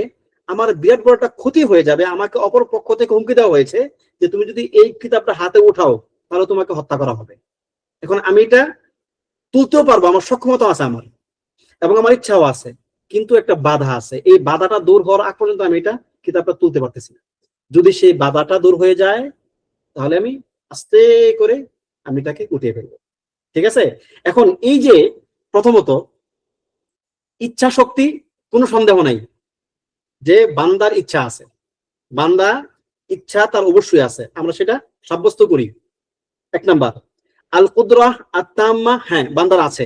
আমার বিরাট বড় একটা ক্ষতি হয়ে যাবে, আমাকে অপর পক্ষ থেকে হুমকি দেওয়া হয়েছে যে তুমি যদি এই কিতাবটা হাতে উঠাও তাহলে তোমাকে হত্যা করা হবে। এখন আমি এটা তুলতেও পারবো, আমার সক্ষমতা আছে আমার, এবং আমার ইচ্ছাও আছে, কিন্তু একটা বাধা আছে। এই বাধাটা দূর হওয়ার আগ পর্যন্ত আমি এটা কিতাবটা তুলতে পারতেছি না। যদি সেই বাধাটা দূর হয়ে যায় তাহলে আমি আস্তে করে আমি তাকে উঠিয়ে ফেলবো। ঠিক আছে, এখন এই যে প্রথমত ইচ্ছা শক্তি, কোনো সন্দেহ নাই যে বান্দার ইচ্ছা আছে, বান্দা ইচ্ছা তার অবশ্যই আছে, আমরা সেটা সাব্যস্ত করি। 1 নাম্বার আল কুদরাহ আত-তাম্মা, হ্যাঁ বান্দার আছে।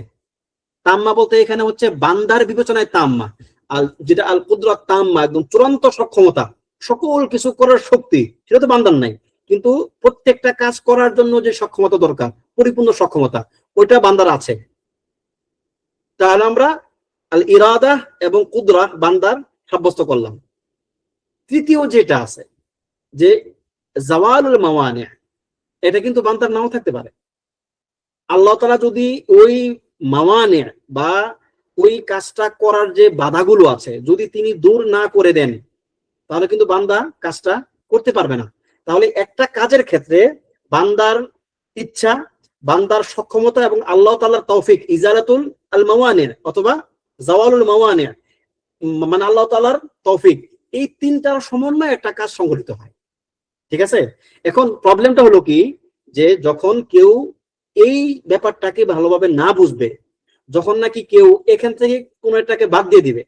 তাম্মা বলতে এখানে হচ্ছে বান্দার বিবেচনায় তাম্মা, আর যেটা আল কুদরাত তাম্মা একদম চূড়ান্ত সক্ষমতা, সকল কিছু করার শক্তি, সেটা তো বান্দার নাই। কিন্তু প্রত্যেকটা কাজ করার জন্য যে সক্ষমতা দরকার, পরিপূর্ণ সক্ষমতা, ওইটা বান্দার আছে। তাহলে আমরা আল ইরাদা এবং কুদরা বান্দার সাব্যস্ত করলাম। তৃতীয় যেটা আছে যে জাওয়ালুল মাওয়ানি, এটা কিন্তু বান্দার নাও থাকতে পারে। আল্লাহ তাআলা যদি ওই মাওয়ানি বা ওই কাজটা করার যে বাধাগুলো আছে যদি তিনি দূর না করে দেন তাহলে কিন্তু বান্দা কাজটা করতে পারবে না। তাহলে একটা কাজের ক্ষেত্রে বান্দার ইচ্ছা বান্দার সক্ষমতা এবং আল্লাহ তাআলার তৌফিক, ইজালাতুল আল মাওয়ানি অথবা জাওয়ালুল মাওয়ানি, মানে আল্লাহ তাআলার তৌফিক, এই তিনটার সমন্বয়ে একটা কাজ সংঘটিত হয়। ঠিক আছে, এখন প্রবলেমটা হলো কি, যে যখন কেউ এই ব্যাপারটাকে ভালোভাবে না বুঝবে, যখন নাকি কেউ এখান থেকে কোন একটাকে বাদ দিয়ে দিবে,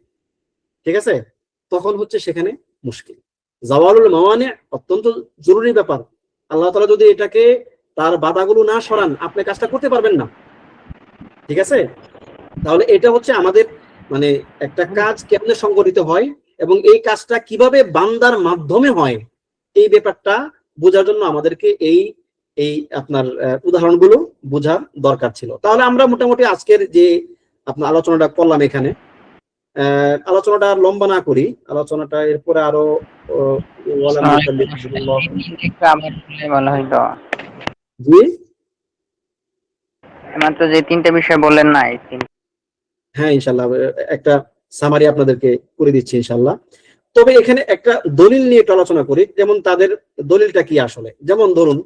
ঠিক আছে, তখন হচ্ছে সেখানে মুশকিল। জাওয়ালুল মাওয়ানি অত্যন্ত জরুরি ব্যাপার। আল্লাহ তাআলা যদি এটাকে তার বাধাগুলো না সরান, আপনি কাজটা করতে পারবেন না। ঠিক আছে, তাহলে এটা হচ্ছে আমাদের মানে একটা কাজ কেমনে সংগঠিত হয় এবং এই কাজটা কিভাবে বান্দার মাধ্যমে হয়, এই ব্যাপারটা বোঝার জন্য আমাদেরকে এই এই আপনার উদাহরণগুলো বোঝার দরকার ছিল। তাহলে আমরা মোটামুটি আজকের যে আপনার আলোচনাটা করলাম এখানে, আলোচনাটা লম্বা না করি, আলোচনাটা এরপরে আরো জি মাত্র যে তিনটা বিষয় বললেন না, হ্যাঁ ইনশাল্লাহ একটা সামারি আপনাদেরকে করে দিচ্ছি ইনশাল্লাহ। তবে এখানে একটা দলিল নিয়ে একটু আলোচনা করি, যেমন তাদের দলিলটা কি আসলে। যেমন ধরুন,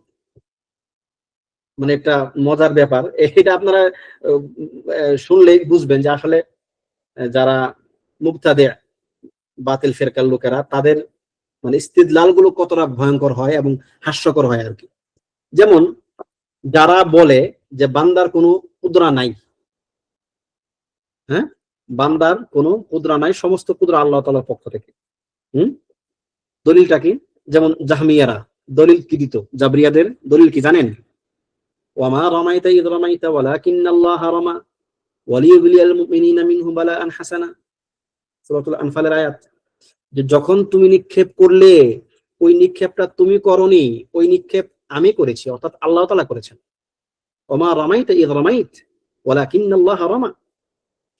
মানে একটা মজার ব্যাপার, এটা আপনারা শুনলেই বুঝবেন যে আসলে যারা মুবতাদি বাতিল ফেরকার লোকেরা, তাদের মানে ইস্তিদলাল গুলো কতটা ভয়ঙ্কর হয় এবং হাস্যকর হয় আর কি। যেমন যারা বলে যে বান্দার কোনো কুদরা নাই, হ্যাঁ, বান্দার কোনো কুদরা নাই, সমস্ত কুদরা আল্লাহ তাআলার পক্ষ থেকে। দলিলটা কি? যেমন জাহমিয়ারা দলিল কি দিত, জাবরিয়াদের দলিল কি জানেন? ওয়ামা রামাইতা ইয রামাইতা ওয়ালাকিন্নাল্লাহা রামা ওয়ালিয়ুবলিয়াল মুমিনিনা মিনহু বালাআন হাসানা, সূরাতুল আনফালের আয়াত। যে যখন তুমি নিক্ষেপ করলে, ওই নিক্ষেপটা তুমি করনি, ওই নিক্ষেপ আমি করেছি, অর্থাৎ আল্লাহ তাআলা করেছেন। ওয়ামা রামাইতা ইয রামাইত ওয়ালাকিন্নাল্লাহা রামা,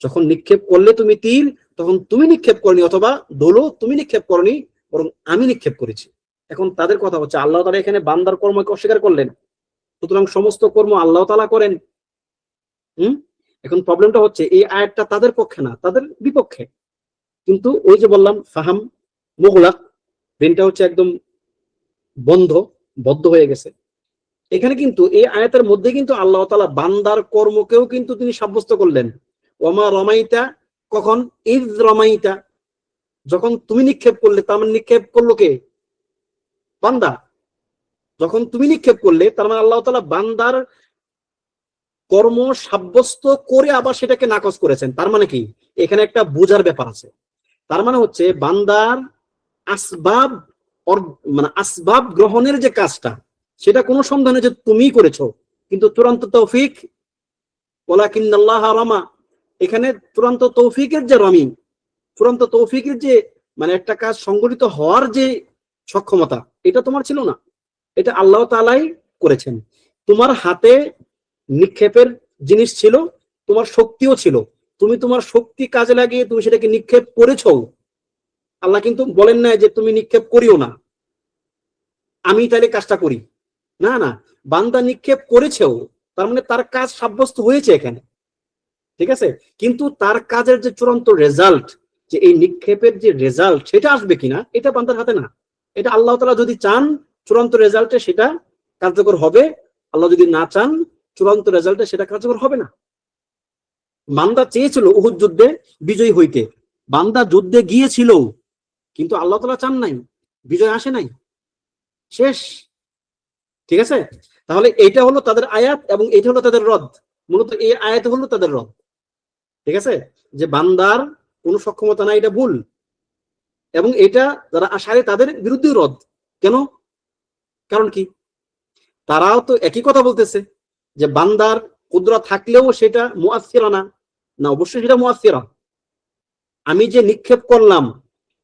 যখন নিক্ষেপ করলে তুমি তীর, তখন তুমি নিক্ষেপ করনি, অথবা দোলো তুমি নিক্ষেপ করনি, বরং আমি নিক্ষেপ করেছি। এখন তাদের কথা হচ্ছে আল্লাহ তাআলা এখানে বান্দার কর্মকে অস্বীকার করলেন, সুতরাং সমস্ত কর্ম আল্লাহ তাআলা করেন। এখন প্রবলেমটা হচ্ছে এই আয়াতটা তাদের পক্ষে না, তাদের বিপক্ষে। কিন্তু ওই যে বললাম ফাহাম মুগলাক, ব্রেনটা হচ্ছে একদম বদ্ধ হয়ে গেছে। এখানে কিন্তু এই আয়াতের মধ্যে কিন্তু আল্লাহ তাআলা বান্দার কর্মকেও কিন্তু তিনি সাব্যস্ত করলেন। ওমা রমাইতা, কখন? ইয রমাইতা, যখন তুমি নিক্ষেপ করলে। তার মানে নিক্ষেপ করলো কে? বান্দা। যখন তুমি নিক্ষেপ করলে, তার মানে আল্লাহ তাআলা বান্দার কর্ম সাব্যস্ত করে আবার সেটাকে নাকচ করেছেন। তার মানে কি? এখানে একটা বোঝার ব্যাপার আছে। তার মানে হচ্ছে বান্দার আসবাব, মানে আসবাব গ্রহণের যে কাজটা, সেটা কোনো সন্দেহ নেই যে তুমিই করেছো, কিন্তু চূড়ান্ত তৌফিক ওয়ালাকিন্নাল্লাহা রামা, এখানে চূড়ান্ত তৌফিকের যে রমি, চূড়ান্ত তৌফিকের যে মানে একটা কাজ সংগঠিত হওয়ার যে সক্ষমতা, এটা তোমার ছিল না, এটা আল্লাহ তাআলাই করেছেন। তোমার হাতে নিক্ষেপের জিনিস ছিল, তোমার শক্তিও ছিল, তুমি তোমার শক্তি কাজে লাগিয়ে তুমি সেটাকে নিক্ষেপ করেছো। আল্লাহ কিন্তু বলেন না যে তুমি নিক্ষেপ করিও না, আমি তাহলে কাজটা করি। না না, বান্দা নিক্ষেপ করেছেও, তার মানে তার কাজ সাব্যস্ত হয়েছে এখানে। ঠিক আছে, কিন্তু তার কাজের যে চূড়ান্ত রেজাল্ট, যে এই নিক্ষেপের যে রেজাল্ট, সেটা আসবে কিনা, এটা বান্দার হাতে না। এটা আল্লাহ তাআলা যদি চান চূড়ান্ত রেজাল্টে সেটা কার্যকর হবে, আল্লাহ যদি না চান চূড়ান্ত রেজাল্টে সেটা কার্যকর হবে না। বান্দা চেয়েছিল উহুদ যুদ্ধে বিজয়ী হইতে, বান্দা যুদ্ধে গিয়েছিল, কিন্তু আল্লাহ তাআলা চান নাই, বিজয় আসে নাই, শেষ। ঠিক আছে, তাহলে এইটা হলো তাদের আয়াত এবং এটা হলো তাদের রদ। মূলত এই আয়াত হলো তাদের রদ। ঠিক আছে, যে বান্দার কোনো সক্ষমতা নাই, এটা ভুল। এবং এটা যারা আশারি তাদের বিরুদ্ধে রদ। কেন? কারণ কি? তারাও তো একই কথা বলতেছে যে বান্দার কুদরত থাকলেও সেটা মুআসসিরা না। না, অবশ্যই সেটা মুআসসিরা। আমি যে নিক্ষেপ করলাম,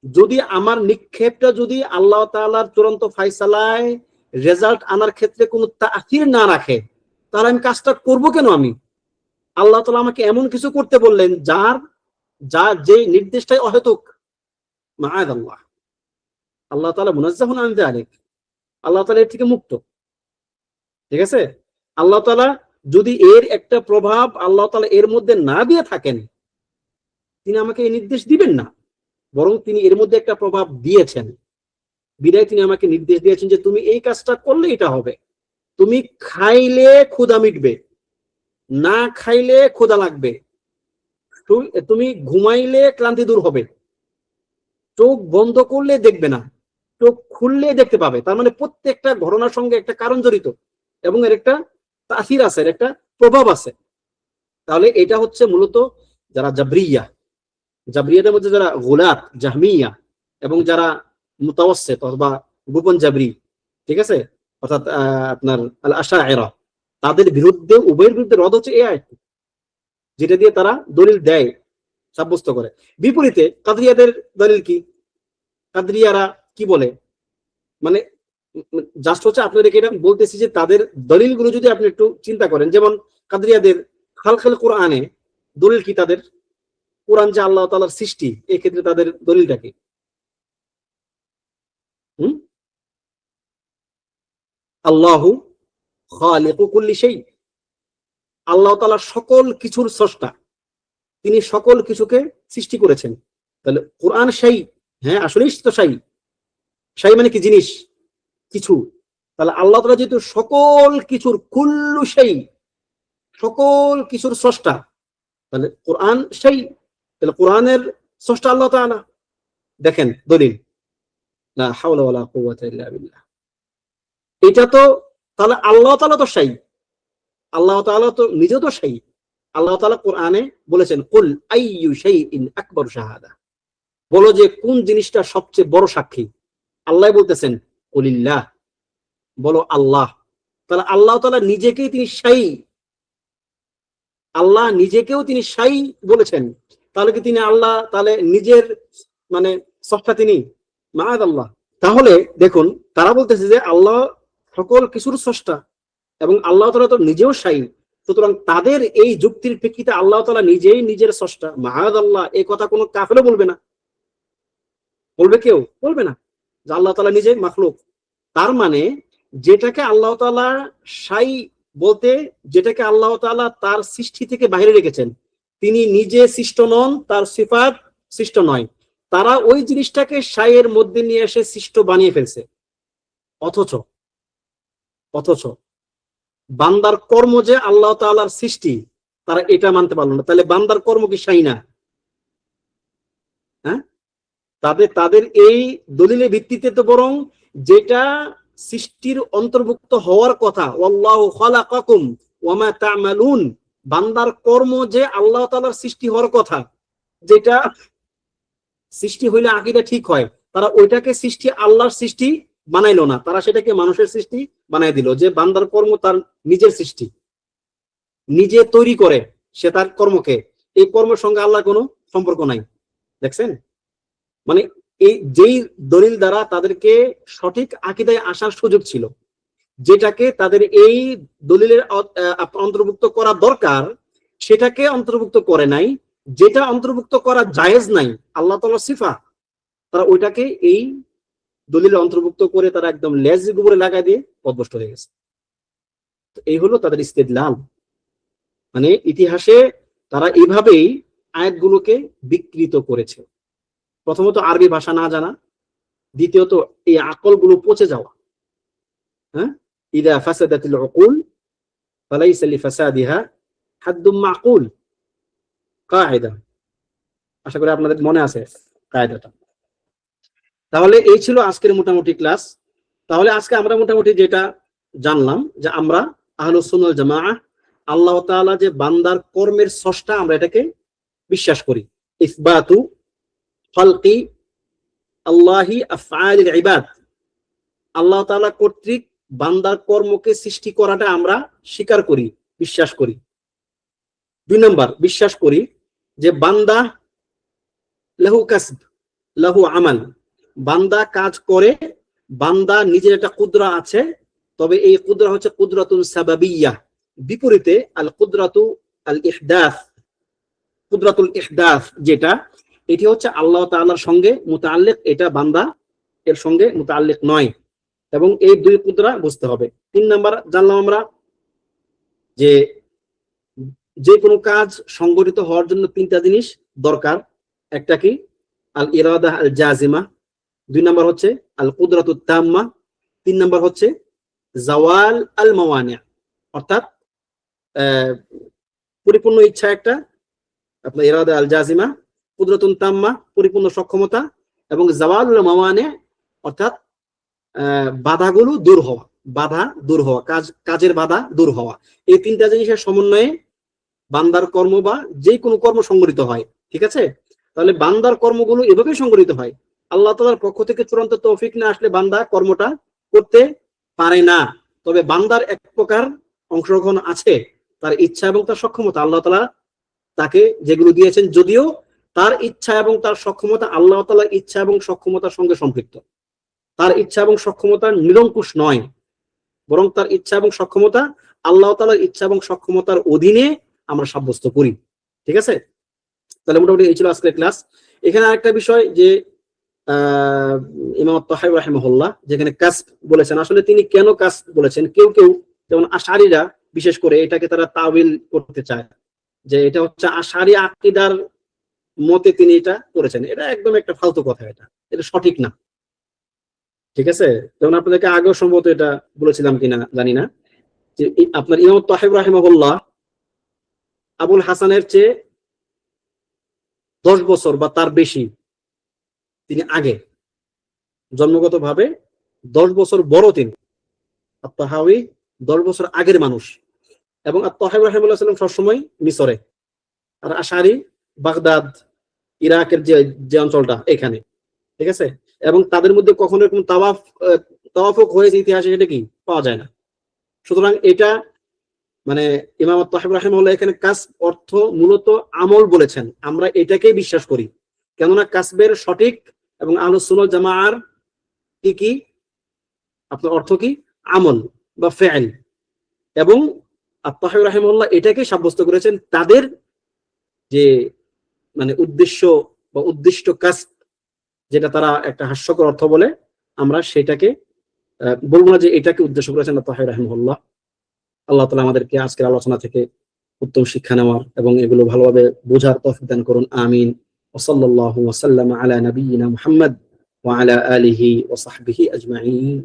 যদি আমার নিক্ষেপটা যদি আল্লাহ তাআলার চূড়ান্ত ফায়সালায় রেজাল্ট আনার ক্ষেত্রে কোনো তাআসির না রাখে, তাহলে আমি কাজটা করব কেন? আমি আল্লাহ তাআলা আমাকে এমন কিছু করতে বললেন যার যে নির্দেশটাই অহেতুক। মাআযাল্লাহ, আল্লাহ তাআলা মুনাজ্জাহুন আন যালিক, আল্লাহ তাআলা এর থেকে মুক্ত। ঠিক আছে, আল্লাহ তাআলা যদি এর একটা প্রভাব আল্লাহ তাআলা এর মধ্যে না দিয়ে থাকেন, তিনি আমাকে এই নির্দেশ দিবেন না, বরং তিনি এর মধ্যে একটা প্রভাব দিয়েছেন, বিদায় তিনি আমাকে নির্দেশ দিয়েছেন যে তুমি এই কাজটা করলে এটা হবে, তুমি খাইলে ক্ষুধা মিটবে, না খাইলে ক্ষুধা লাগবে, তুমি ঘুমাইলে ক্লান্তি দূর হবে, চোখ বন্ধ করলে দেখবে না, চোখ খুললে দেখতে পাবে। তার মানে প্রত্যেকটা ঘটনার সঙ্গে একটা কারণ জড়িত এবং এর একটা তাসির আছে, এর একটা প্রভাব আছে। তাহলে এটা হচ্ছে মূলত যারা জাবরিয়া, জাবরিয়াদের মধ্যে যারা গুলাত জাহমিয়া এবং যারা মুতাওয়াসসিত অথবা গোপন জাবরি, ঠিক আছে, অর্থাৎ আপনার আল আশায়েরা, তাদের বিরুদ্ধে, উভয়ের বিরুদ্ধে রদ হচ্ছে এই আয়াত, যেটা দিয়ে তারা দলিল দেয়, সাব্যস্ত করে। বিপরীতে কাদরিয়াদের দলিল কি? কাদরিয়ারা কি বলে, মানে জাস্ট হচ্ছে আপনাদেরকে এটা বলতেছি যে তাদের দলিলগুলো যদি আপনি একটু চিন্তা করেন, যেমন কাদরিয়াদের খালকাল কোরআনে দলিল কি? তাদের কোরআন যে আল্লাহ তাআলার সৃষ্টি, এই ক্ষেত্রে তাদের দলিলটা কি? আল্লাহু খালিকু কুল্লি শাই, আল্লাহ তাআলা সকল কিছুর স্রষ্টা, তিনি সকল কিছুকে সৃষ্টি করেছেন। তাহলে কোরআন শাই, হ্যাঁ আসলেই তো শাই, শাই মানে কি? জিনিস, কিছু। তাহলে আল্লাহ তাআলা যেহেতু সকল কিছুর কুল্লু শাই, সকল কিছুর স্রষ্টা, তাহলে কোরআন শাই, তাহলে কোরআনের স্রষ্টা আল্লাহ তাআলা। দেখেন দলিল, লা হাওলা ওয়ালা কুওয়াতা ইল্লা বিল্লাহ। এটা তো তাহলে আল্লাহ তাআলা তো শাই, আল্লাহ তাআলা তো নিজেও তো শাই। আল্লাহ তাআলা কোরআনে বলেছেন কুল আইয়ু শাইইন আকবারু শাহাদা, বলো যে কোন জিনিসটা সবচেয়ে বড় সাক্ষী। আল্লাহ বলতেছেন কুলিল্লাহ, বলো আল্লাহ। তাহলে আল্লাহ তাআলা নিজেকেই তিনি শাই, আল্লাহ নিজেকেও তিনি শাই বলেছেন। তাহলে কি তিনি আল্লাহ তাহলে নিজের মানে স্রষ্টা তিনি? মাআযাল্লাহ। তাহলে দেখুন তারা বলতেছে যে আল্লাহ সকল কিছুর স্রষ্টা এবং আল্লাহ তাআলা তো নিজেও শাই, সুতরাং তাদের এই যুক্তির প্রেক্ষিতে আল্লাহ তাআলা নিজেই নিজের স্রষ্টা, মাআযাল্লাহ, এই কথা কোনো কাফেরও বলবে না। বলবে কেউ? বলবে না যে আল্লাহ তাআলা নিজে মাখলুক। তার মানে যেটাকে আল্লাহ তাআলা শাই বলতে, যেটাকে আল্লাহ তাআলা তার সৃষ্টি থেকে বাইরে রেখেছেন, তিনি নিজে সৃষ্ট নন, তার সিফাত সৃষ্ট নয়, তারা ওই জিনিসটাকে শাইয়ের মধ্যে নিয়ে এসে সৃষ্ট বানিয়ে ফেলছে। অথচ অথচ বান্দার কর্ম যে আল্লাহ তাআলার সৃষ্টি, তারা এটা মানতে পারলো না। তাহলে বান্দার কর্ম কি শাই না? হ্যাঁ, তাদের এই দলিলের ভিত্তিতে তো বরং যেটা সৃষ্টির অন্তর্ভুক্ত হওয়ার কথা, ওয়াল্লাহু খালাকাকুম ওয়া মা তা'মালুন, বান্দার কর্ম যে আল্লাহ তাআলার সৃষ্টি হওয়ার কথা, যেটা সৃষ্টি হইলে আকীদা ঠিক হয়, তারা ওইটাকে সৃষ্টি আল্লাহর সৃষ্টি বানাইলো না, তারা সেটাকে মানুষের সৃষ্টি বানাই দিল। যে বান্দার কর্ম তার নিজের সৃষ্টি, নিজে তৈরি করে সে তার কর্মকে, এই কর্মের সঙ্গে আল্লাহর কোনো সম্পর্ক নাই। দেখছেন, মানে এই যেই দলিল দ্বারা তাদেরকে সঠিক আকীদায় আসার সুযোগ ছিল, যেটাকে তাদের এই দলিলের অন্তর্ভুক্ত করা দরকার, সেটাকে অন্তর্ভুক্ত করে নাই, যেটা অন্তর্ভুক্ত করা জায়েজ নাই, আল্লাহ তাআলার সিফা, তারা ওইটাকে এই দলিলে অন্তর্ভুক্ত করে তারা একদম লেজ গোবরে লাগাই দিয়ে পথভ্রষ্ট হয়ে গেছে। এই হলো তাদের ইস্তেদলাল। মানে ইতিহাসে তারা এইভাবেই আয়াতগুলোকে বিকৃত করেছে। প্রথমত আরবি ভাষা না জানা, দ্বিতীয়ত এই আকলগুলো পচে যাওয়া। হ্যাঁ, ইদা ফাসাদাতিল উকুল ফালাইসা লিফাসাদিহা হাদ্দুম মাকুল, কায়দা। আশা করি আপনাদের মনে আছে কায়দাটা। তাহলে এই ছিল আজকের মোটামুটি ক্লাস। তাহলে আজকে আমরা মোটামুটি যেটা জানলাম যে আমরা আহলুস সুন্নাহ ওয়াল জামাআহ, আল্লাহ তাআলা যে বান্দার কর্মের স্রষ্টা, আমরা এটাকে বিশ্বাস করি। ইসবাতু খালকি আল্লাহি আফআলিল ইবাদ, আল্লাহ তাআলা কর্তৃক বান্দার কর্মকে সৃষ্টি করাটা আমরা স্বীকার করি, বিশ্বাস করি। 2 নম্বর, বিশ্বাস করি যে বান্দা লাহু কাসব লাহু আমাল, বান্দা কাজ করে, বান্দা নিজের একটা কুদরা আছে, তবে এই কুদরা হচ্ছে কুদরাতুন সাবাবিয়্যাহ। বিপরীতে আল কুদরাতু আল ইহদাস, কুদরাতুল ইহদাস যেটা, এটি হচ্ছে আল্লাহ তাআলার সঙ্গে মুতাআল্লিক, এটা বান্দা এর সঙ্গে মুতাআল্লিক নয়। এবং এই 2 কুদরা বুঝতে হবে। 3 নাম্বার জানলাম আমরা যে যে কোনো কাজ সংগঠিত হওয়ার জন্য 3টা জিনিস দরকার। একটা কি? আল ইরাদা আল জাজিমা, 2 নাম্বার হচ্ছে আল কুদরাতুত তাম্মা, 3 নাম্বার হচ্ছে জাওয়াল আল মাওয়ানি, অর্থাৎ পরিপূর্ণ ইচ্ছা একটা, আপনার ইরাদা আল জাজিমা, কুদরাতুন তাম্মা পরিপূর্ণ সক্ষমতা, এবং জাওয়াল আল মাওয়ানি অর্থাৎ বাধাগুলো দূর হওয়া, বাধা দূর হওয়া, কাজের বাধা দূর হওয়া। এই তিনটা জিনিসের সমন্বয়ে বান্দার কর্ম বা যে কোনো কর্ম সংগঠিত হয়। ঠিক আছে, তাহলে বান্দার কর্মগুলো এভাবে সংগঠিত হয়। আল্লাহ তাআলার পক্ষ থেকে চূড়ান্ত তৌফিক না আসলে বান্দা কর্মটা করতে পারে না। তবে বান্দার এক প্রকার অংশগ্রহণ আছে, তার ইচ্ছা এবং তার সক্ষমতা আল্লাহ তাআলা তাকে যেগুলো দিয়েছেন, যদিও তার ইচ্ছা এবং তার সক্ষমতা আল্লাহ তাআলার ইচ্ছা এবং সক্ষমতার সঙ্গে সম্পৃক্ত। তার ইচ্ছা এবং সক্ষমতা নিরঙ্কুশ নয়, বরং তার ইচ্ছা এবং সক্ষমতা আল্লাহ তাআলার ইচ্ছা এবং সক্ষমতার অধীনে আমরা সাব্যস্ত করি। ঠিক আছে, তাহলে মোটামুটি এই ছিল আজকের ক্লাস। এখানে আরেকটা বিষয় যে ইমাম আত-তাহাবী রাহিমাহুল্লাহ যেখানে কাসব বলেছেন, আসলে তিনি কেন কাসব বলেছেন, কেউ কেউ যেমন আশআরীরা বিশেষ করে এটাকে তারা তাওয়িল করতে চায় যে এটা হচ্ছে আশআরী আকীদার মতে তিনি এটা করেছেন। এটা একদম একটা ফালতু কথা, এটা সঠিক না। ঠিক আছে, যেমন আপনাদেরকে আগেও সম্ভবত এটা বলেছিলাম কিনা জানি না, যে আপনার ইমাম আত-তাহাবী রাহিমাহুল্লাহ আবুল হাসানের চেয়ে 10 বছর বা তার বেশি তিনি আগে, জন্মগতভাবে 10 বছর বড় তিনি। আত-তাহাওয়ী 10 বছর আগের মানুষ, এবং আত-তাহাওয়ী রাহিমাহুল্লাহ সাল্লাম সবসময় মিশরে, আর আশআরী বাগদাদ ইরাকের যে অঞ্চলটা এখানে। ঠিক আছে, এবং তাদের মধ্যে কখনো এরকম তাওয়াফুক হয়েছে ইতিহাসে সেটা কি পাওয়া যায় না। সুতরাং এটা মানে ইমাম আত-তাহাবী রাহিমাহুল্লাহ এখানে কাসব অর্থ মূলত আমল বলেছেন, আমরা এটাকেই বিশ্বাস করি। কেননা কাসবের সঠিক এবং আহলুস সুন্নাহ ওয়াল জামাআর কি আপনার অর্থ কি আমল বা ফেল, এবং আত-তাহাবী রাহিমাহুল্লাহ এটাকে সাব্যস্ত করেছেন তাদের যে মানে উদ্দেশ্য বা উদ্দিষ্ট কাসব, যেটা তারা একটা হাস্যকর অর্থ বলে, আমরা সেটাকে বলবো না যে এটাকে উদ্দেশ্য করেছেন আত-তাহাবী রাহিমাহুল্লাহ। আল্লাহ তাআলা আমাদেরকে আজকের আলোচনা থেকে উত্তম শিক্ষা নেওয়ার এবং এগুলো ভালোভাবে বোঝার তৌফিক দান করুন, আমিন। ওয়া সাল্লাল্লাহু ওয়া সাল্লামা আলা নাবিয়িনা মুহাম্মদ ওয়া আলা আলিহি ওয়া সাহবিহি আজমাইন।